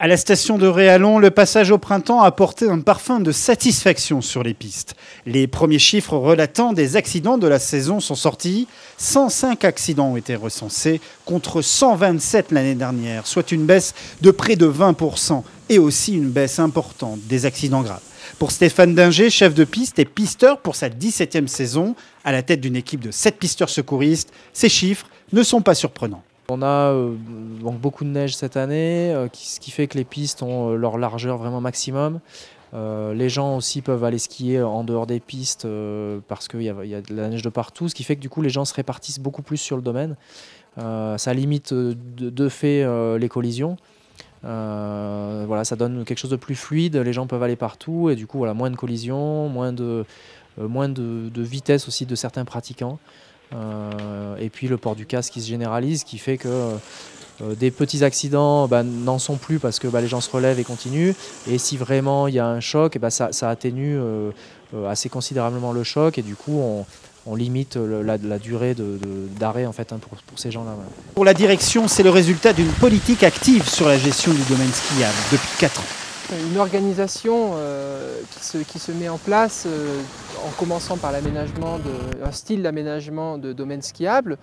À la station de Réallon, le passage au printemps a apporté un parfum de satisfaction sur les pistes. Les premiers chiffres relatant des accidents de la saison sont sortis. 105 accidents ont été recensés contre 127 l'année dernière, soit une baisse de près de 20% et aussi une baisse importante des accidents graves. Pour Stéphane Dinger, chef de piste et pisteur pour sa 17e saison, à la tête d'une équipe de 7 pisteurs secouristes, ces chiffres ne sont pas surprenants. On a donc beaucoup de neige cette année, ce qui fait que les pistes ont leur largeur vraiment maximum. Les gens aussi peuvent aller skier en dehors des pistes parce qu'il y a de la neige de partout, ce qui fait que du coup les gens se répartissent beaucoup plus sur le domaine. Ça limite de fait les collisions. Voilà, ça donne quelque chose de plus fluide, les gens peuvent aller partout et du coup voilà, moins de collisions, moins de vitesse aussi de certains pratiquants. Et puis le port du casque qui se généralise, qui fait que des petits accidents n'en sont plus parce que les gens se relèvent et continuent. Et si vraiment il y a un choc, ça atténue assez considérablement le choc et du coup on limite la durée d'arrêt en fait, pour ces gens-là. Ouais. Pour la direction, c'est le résultat d'une politique active sur la gestion du domaine skiable depuis 4 ans. Une organisation qui se met en place en commençant par un style d'aménagement de domaine skiable,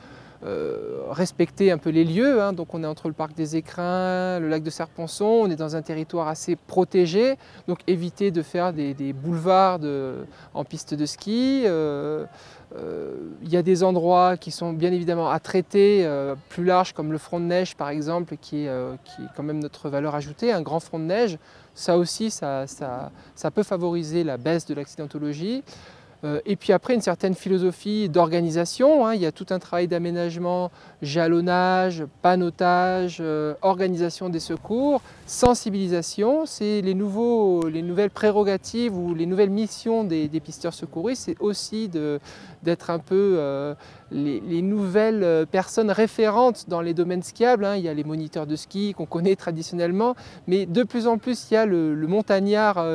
respecter un peu les lieux, hein. Donc on est entre le parc des Écrins, le lac de Serponçon, on est dans un territoire assez protégé, donc éviter de faire des boulevards en piste de ski. Il y a des endroits qui sont bien évidemment à traiter, plus larges comme le front de neige par exemple, qui est quand même notre valeur ajoutée, un grand front de neige. Ça aussi, ça peut favoriser la baisse de l'accidentologie. Et puis après, une certaine philosophie d'organisation, hein. Il y a tout un travail d'aménagement, jalonnage, panneautage, organisation des secours, sensibilisation. C'est les nouvelles prérogatives ou les nouvelles missions des pisteurs secouristes, c'est aussi d'être un peu les nouvelles personnes référentes dans les domaines skiables, hein. Il y a les moniteurs de ski qu'on connaît traditionnellement, mais de plus en plus, il y a le montagnard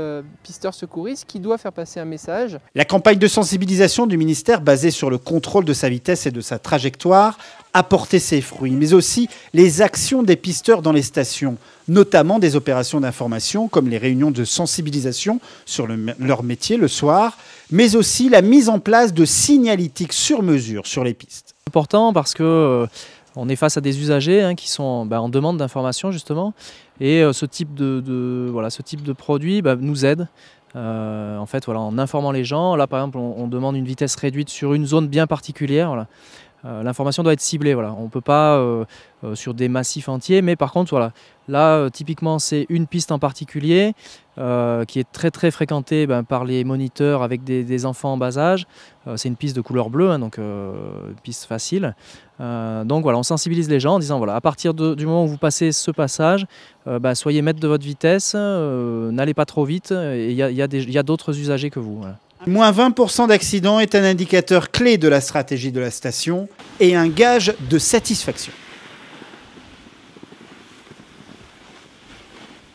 pisteur secouriste qui doit faire passer un message. La campagne de sensibilisation du ministère basée sur le contrôle de sa vitesse et de sa trajectoire a porté ses fruits, mais aussi les actions des pisteurs dans les stations, notamment des opérations d'information comme les réunions de sensibilisation sur leur métier le soir, mais aussi la mise en place de signalétiques sur mesure sur les pistes. C'est important parce que on est face à des usagers hein, qui sont en demande d'information justement, et ce type de produit nous aide. En fait, voilà, en informant les gens, là par exemple on demande une vitesse réduite sur une zone bien particulière. Voilà. L'information doit être ciblée, voilà. On ne peut pas sur des massifs entiers, mais par contre, voilà, là typiquement c'est une piste en particulier qui est très très fréquentée par les moniteurs avec des enfants en bas âge. C'est une piste de couleur bleue, hein, donc une piste facile. Donc voilà, on sensibilise les gens en disant voilà, à partir du moment où vous passez ce passage, soyez maître de votre vitesse, n'allez pas trop vite, il y a d'autres usagers que vous. Voilà. Moins 20% d'accidents est un indicateur clé de la stratégie de la station et un gage de satisfaction.